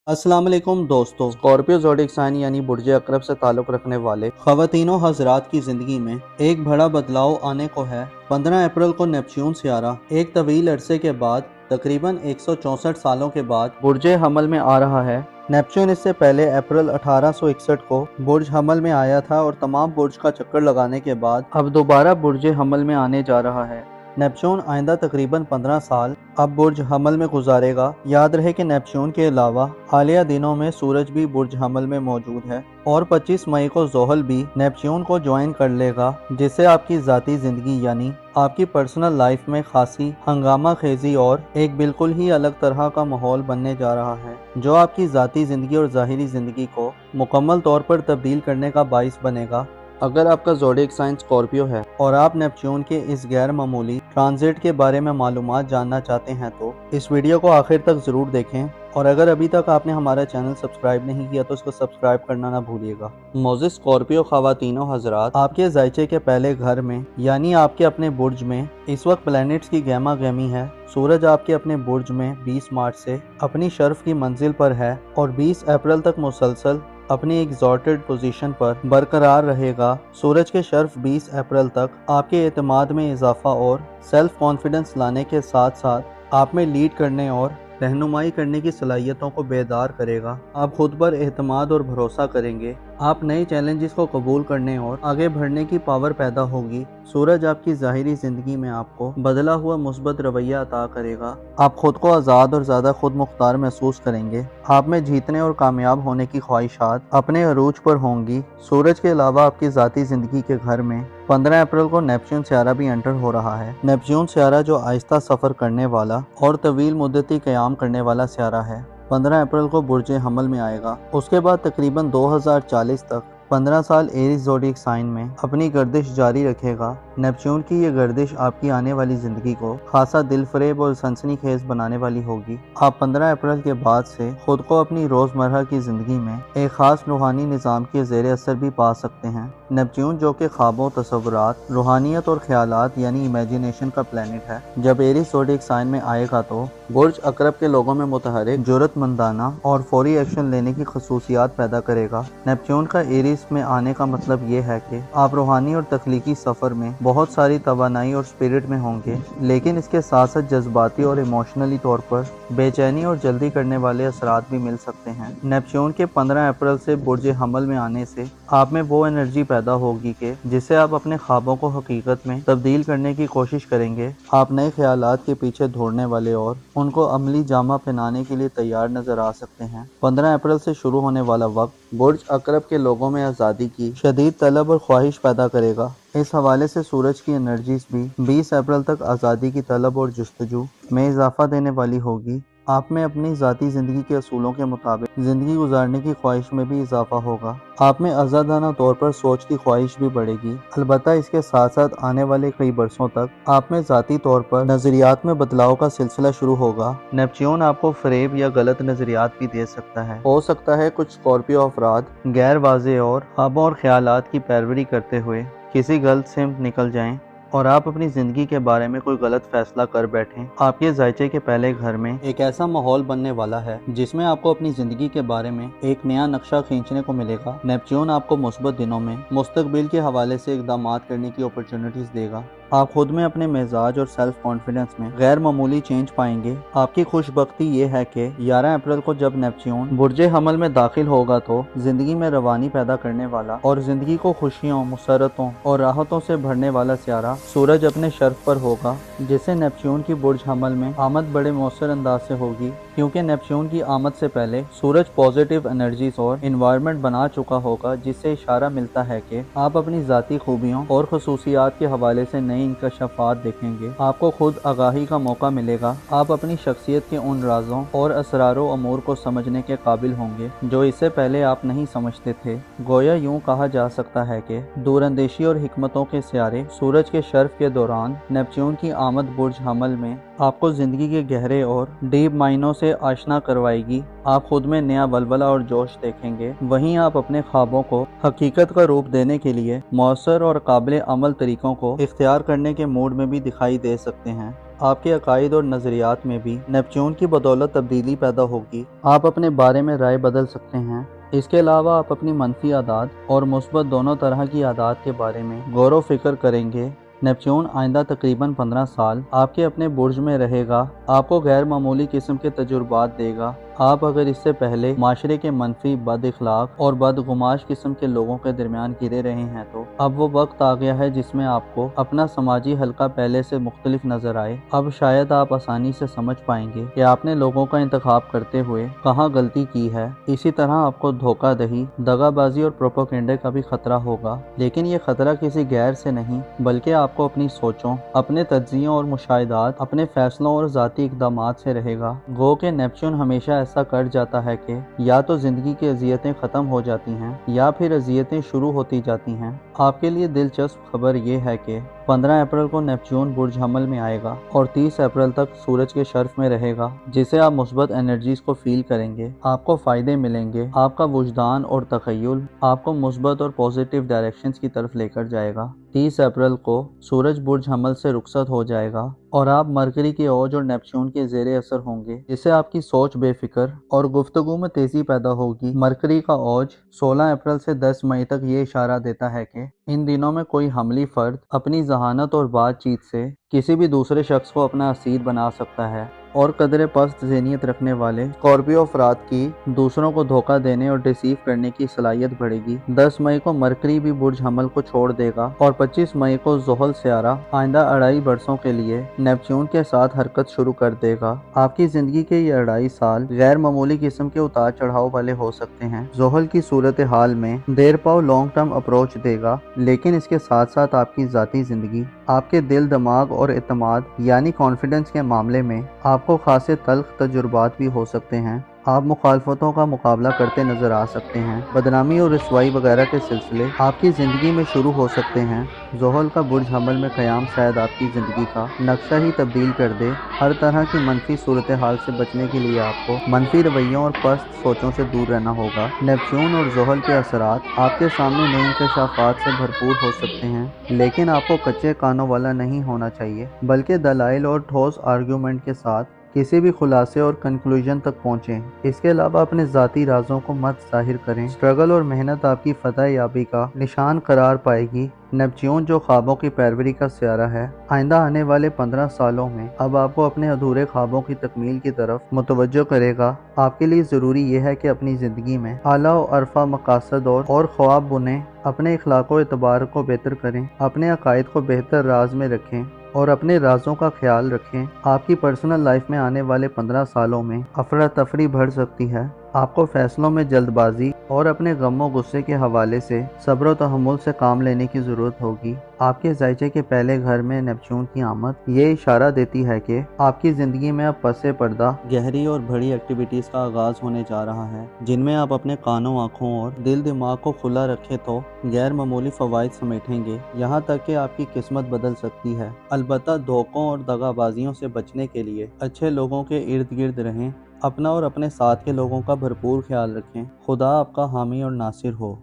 अस्सलाम वालेकुम दोस्तों। स्कॉर्पियो ज़ोडिएक साइन यानी बुर्ज अकरब से ताल्लुक़ रखने वाले ख़वातीनों हज़रात की ज़िंदगी में एक बड़ा बदलाव आने को है। 15 अप्रैल को नेपच्यून सियारा एक तवील अरसे के बाद तकरीबन 164 सालों के बाद बुर्ज हमल में आ रहा है। नेपच्यून इससे पहले अप्रैल 1861 को बुर्ज हमल में आया था और तमाम बुर्ज का चक्कर लगाने के बाद अब दोबारा बुर्ज हमल में आने जा रहा है। नेपच्यून आइंदा तकरीबन 15 साल अब बुर्ज हमल में गुजारेगा। याद रहे कि नेपच्यून के अलावा हालिया दिनों में सूरज भी बुर्ज हमल में मौजूद है और 25 मई को ज़ोहल भी नेपच्यून को ज्वाइन कर लेगा, जिससे आपकी ज़ाती ज़िंदगी यानी आपकी पर्सनल लाइफ में खासी हंगामा खेजी और एक बिल्कुल ही अलग तरह का माहौल बनने जा रहा है, जो आपकी ज़ाती ज़िंदगी और ज़ाहिरी ज़िंदगी को मुकम्मल तौर पर तब्दील करने का बाइस बनेगा। अगर आपका ज़ोडिएक साइन स्कॉर्पियो है और आप नेपच्यून के इस गैर मामूली ट्रांजिट के बारे में मालूमात जानना चाहते हैं तो इस वीडियो को आखिर तक ज़रूर देखें, और अगर अभी तक आपने हमारा चैनल सब्सक्राइब नहीं किया तो इसको सब्सक्राइब करना ना भूलिएगा। मोज़िज़ स्कॉर्पियो ख़वातीनों हज़रात, आपके ज़ायचे के पहले घर में यानी आपके अपने बुर्ज में इस वक्त प्लैनेट्स की गहमा गहमी है। सूरज आपके अपने बुर्ज में 20 मार्च से अपनी शर्फ की मंजिल पर है और 20 अप्रैल तक मुसलसल अपनी एग्जॉर्टेड पोजीशन पर बरकरार रहेगा। सूरज के शर्फ 20 अप्रैल तक आपके एतमाद में इजाफा और सेल्फ कॉन्फिडेंस लाने के साथ साथ आप में लीड करने और रहनुमाई करने की सलाहियतों को बेदार करेगा। आप खुद पर एतमाद और भरोसा करेंगे। आप नए चैलेंजेस को कबूल करने और आगे बढ़ने की पावर पैदा होगी। सूरज आपकी ज़ाहिरी ज़िंदगी में आपको बदला हुआ मुस्बत रवैया अता करेगा। आप खुद को आज़ाद और ज़्यादा खुद मुख्तार महसूस करेंगे। आप में जीतने और कामयाब होने की ख्वाहिशात अपने अरूज पर होंगी। सूरज के अलावा आपकी ज़ाती ज़िंदगी के घर में 15 अप्रैल को नेपच्यून सियारा भी एंटर हो रहा है। नेपच्यून सियारा जो आहिस्ता सफ़र करने वाला और तवील मुद्दती क़याम करने वाला सियारा है, 15 अप्रैल को बुर्ज हमल में आएगा। उसके बाद तकरीबन 2040 तक 15 साल एरीज ज़ोडिएक साइन में अपनी गर्दिश जारी रखेगा। नेपच्यून की ये गर्दिश आपकी आने वाली ज़िंदगी को खासा दिलफरेब और सनसनीखेज बनाने वाली होगी। आप 15 अप्रैल के बाद से खुद को अपनी रोज़मर्रा की ज़िंदगी में एक ख़ास रूहानी निज़ाम के ज़ेर असर भी पा सकते हैं। नेपच्यून जो कि ख्वाबों, तसव्वुरात, रूहानियत और ख्यालात यानी इमेजिनेशन का प्लैनेट है, जब एरीज ज़ोडिएक साइन में आएगा तो बुर्ज अकरब के लोगों में मुतहरिक, जुर्रतमंदाना और फौरी एक्शन लेने की खसूसियात पैदा करेगा। नेपच्यून का एरीज में आने का मतलब ये है कि आप रूहानी और तख्लीकी सफ़र में बहुत सारी तवानाई और स्पिरिट में होंगे, लेकिन इसके साथ साथ जज्बाती और इमोशनली तौर पर बेचैनी और जल्दी करने वाले असरात भी मिल सकते हैं। नेपच्यून के 15 अप्रैल से बुर्ज हमल में आने से आप में वो एनर्जी पैदा होगी कि जिससे आप अपने ख्वाबों को हकीकत में तब्दील करने की कोशिश करेंगे। आप नए ख्यालात के पीछे दौड़ने वाले और उनको अमली जामा पहनाने के लिए तैयार नजर आ सकते हैं। 15 अप्रैल से शुरू होने वाला वक्त बुर्ज अकरब के लोगों में आज़ादी की शदीद तलब और ख्वाहिश पैदा करेगा। इस हवाले से सूरज की एनर्जीज भी 20 अप्रैल तक आज़ादी की तलब और जुस्तजू में इजाफा देने वाली होगी। आप में अपनी ज़ाती ज़िंदगी के असूलों के मुताबिक ज़िंदगी गुजारने की ख्वाहिश में भी इजाफा होगा। आप में आज़ादाना तौर पर सोच की ख्वाहिश भी बढ़ेगी। अलबत्ता इसके साथ साथ आने वाले कई बरसों तक आप में ज़ाती तौर पर नज़रियात में बदलाव का सिलसिला शुरू होगा। नेपच्यून आपको फरेब या गलत नज़रियात भी दे सकता है। हो सकता है कुछ स्कॉर्पियो अफराद गैर वाज़ेह और ख्वाबों और ख्यालात की पैरवी करते हुए किसी गलत सिमत निकल जाएं और आप अपनी ज़िंदगी के बारे में कोई गलत फैसला कर बैठें। आपके ज़ायचे के पहले घर में एक ऐसा माहौल बनने वाला है जिसमें आपको अपनी ज़िंदगी के बारे में एक नया नक्शा खींचने को मिलेगा। नेपच्यून आपको मुस्बत दिनों में मुस्तकबिल के हवाले से इक़दामात करने की अपॉर्चुनिटीज़ देगा। आप खुद में अपने मिजाज और सेल्फ कॉन्फिडेंस में गैर मामूली चेंज पाएंगे। आपकी खुशबख्ती ये है कि 11 अप्रैल को जब नेपच्यून बुर्ज हमल में दाखिल होगा तो ज़िंदगी में रवानी पैदा करने वाला और ज़िंदगी को खुशियों, मुसरतों और राहतों से भरने वाला सियारा सूरज अपने शर्फ पर होगा, जिससे नेपच्यून की बुर्ज हमल में आमद बड़े मौसर अंदाज से होगी, क्योंकि नेपच्यून की आमद से पहले सूरज पॉजिटिव एनर्जीज और इन्वायरमेंट बना चुका होगा, जिससे इशारा मिलता है कि आप अपनी ज़ाती खूबियों और खसूसियात के हवाले से नई इंकशाफात देखेंगे। आपको खुद आगाही का मौका मिलेगा। आप अपनी शख्सियत के उन राजों और असरारों अमूर को समझने के काबिल होंगे जो इससे पहले आप नहीं समझते थे। गोया यूं कहा जा सकता है कि दूरंदेशी और हिकमतों के सियारे सूरज के शर्फ के दौरान नेपच्यून की आमद बुर्ज हमल में आपको ज़िंदगी के गहरे और डीप मायनों से आशना करवाएगी। आप खुद में नया वलवला और जोश देखेंगे। वहीं आप अपने ख्वाबों को हकीकत का रूप देने के लिए मौसर और काबिल अमल तरीकों को इख्तियार करने के मूड में भी दिखाई दे सकते हैं। آپ کے عقائد اور نظریات میں بھی نیپچون کی بدولت تبدیلی پیدا ہوگی۔ آپ اپنے بارے میں رائے بدل سکتے ہیں۔ اس کے علاوہ آپ اپنی منفی عادات اور مثبت دونوں طرح کی عادات کے بارے میں غور و فکر کریں گے۔ نیپچون آئندہ تقریباً 15 سال آپ کے اپنے برج میں رہے گا، آپ کو غیر معمولی قسم کے تجربات دے گا۔ آپ اگر اس سے پہلے معاشرے کے منفی، بد اخلاق اور بدگماش قسم کے لوگوں کے درمیان گرے رہے ہیں تو اب وہ وقت آ گیا ہے جس میں آپ کو اپنا سماجی حلقہ پہلے سے مختلف نظر آئے۔ اب شاید آپ آسانی سے سمجھ پائیں گے کہ آپ نے لوگوں کا انتخاب کرتے ہوئے کہاں غلطی کی ہے۔ اسی طرح آپ کو دھوکہ دہی، دغا بازی اور پروپیگنڈے کا بھی خطرہ ہوگا، لیکن یہ خطرہ کسی غیر سے نہیں بلکہ آپ کو اپنی سوچوں، اپنے تجزیوں اور مشاہدات، اپنے فیصلوں اور ذاتی اقدامات سے رہے گا۔ گو کہ نیپچون ہمیشہ ایسا کر جاتا ہے کہ یا تو زندگی کی اذیتیں ختم ہو جاتی ہیں یا پھر اذیتیں شروع ہوتی جاتی ہیں۔ آپ کے لیے دلچسپ خبر یہ ہے کہ 15 اپریل کو نیپچون برج حمل میں آئے گا اور 30 اپریل تک سورج کے شرف میں رہے گا، جسے آپ مثبت انرجیز کو فیل کریں گے۔ آپ کو فائدے ملیں گے، آپ کا وجدان اور تخیل آپ کو مثبت اور پازیٹیو ڈائریکشنز کی طرف لے کر جائے گا۔ 30 اپریل کو سورج برج حمل سے رخصت ہو جائے گا اور آپ مرکری کے اوج اور نیپچون کے زیر اثر ہوں گے، جس سے آپ کی سوچ بے فکر اور گفتگو میں تیزی پیدا ہوگی۔ مرکری کا اوج 16 اپریل سے 10 مئی تک یہ اشارہ دیتا ہے کہ ان دنوں میں کوئی حملی فرد اپنی ذہانت اور بات چیت سے کسی بھی دوسرے شخص کو اپنا اسیر بنا سکتا ہے، اور قدرے پست ذہنیت رکھنے والے اسکارپیو افراد کی دوسروں کو دھوکہ دینے اور ڈیسیو کرنے کی صلاحیت بڑھے گی۔ 10 مئی کو مرکری بھی برج حمل کو چھوڑ دے گا اور 25 مئی کو زحل سیارہ آئندہ 2.5 برسوں کے لیے نیپچون کے ساتھ حرکت شروع کر دے گا۔ آپ کی زندگی کے یہ 2.5 سال غیر معمولی قسم کے اتار چڑھاؤ والے ہو سکتے ہیں۔ زحل کی صورتحال میں دیر پاؤ لانگ ٹرم اپروچ دے گا، لیکن اس کے ساتھ ساتھ آپ کی ذاتی زندگی، آپ کے دل، دماغ اور اعتماد یعنی کانفیڈنس کے معاملے میں آپ کو خاصے تلخ تجربات بھی ہو سکتے ہیں۔ آپ مخالفتوں کا مقابلہ کرتے نظر آ سکتے ہیں، بدنامی اور رسوائی وغیرہ کے سلسلے آپ کی زندگی میں شروع ہو سکتے ہیں۔ زحل کا برج حمل میں قیام شاید آپ کی زندگی کا نقشہ ہی تبدیل کر دے۔ ہر طرح کی منفی صورتحال سے بچنے کے لیے آپ کو منفی رویوں اور پست سوچوں سے دور رہنا ہوگا۔ نیپچون اور زحل کے اثرات آپ کے سامنے نئے انکشافات سے بھرپور ہو سکتے ہیں، لیکن آپ کو کچے کانوں والا نہیں ہونا چاہیے، بلکہ دلائل اور ٹھوس آرگیومنٹ کے ساتھ کسی بھی خلاصے اور کنکلوژن تک پہنچیں۔ اس کے علاوہ اپنے ذاتی رازوں کو مت ظاہر کریں۔ اسٹرگل اور محنت آپ کی فتح یابی کا نشان قرار پائے گی۔ نیپچون جو خوابوں کی پیروی کا سیارہ ہے، آئندہ آنے والے 15 سالوں میں اب آپ کو اپنے ادھورے خوابوں کی تکمیل کی طرف متوجہ کرے گا۔ آپ کے لیے ضروری یہ ہے کہ اپنی زندگی میں اعلیٰ و عرفہ مقاصد اور خواب بنیں، اپنے اخلاق و اعتبار کو بہتر کریں، اپنے عقائد کو بہتر راز میں رکھیں اور اپنے رازوں کا خیال رکھیں۔ آپ کی پرسنل لائف میں آنے والے 15 سالوں میں افراتفری بڑھ سکتی ہے۔ آپ کو فیصلوں میں جلد بازی اور اپنے غم و غصے کے حوالے سے صبر و تحمل سے کام لینے کی ضرورت ہوگی۔ آپ کے ذائچے کے پہلے گھر میں نیپچون کی آمد یہ اشارہ دیتی ہے کہ آپ کی زندگی میں اب پس پردہ گہری اور بڑی ایکٹیویٹیز کا آغاز ہونے جا رہا ہے، جن میں آپ اپنے کانوں، آنکھوں اور دل دماغ کو کھلا رکھے تو غیر معمولی فوائد سمیٹیں گے، یہاں تک کہ آپ کی قسمت بدل سکتی ہے۔ البتہ دھوکوں اور دغا بازیوں سے بچنے کے لیے اچھے لوگوں کے ارد گرد رہیں، اپنا اور اپنے ساتھ کے لوگوں کا بھرپور خیال رکھیں۔ خدا آپ کا حامی اور ناصر ہو۔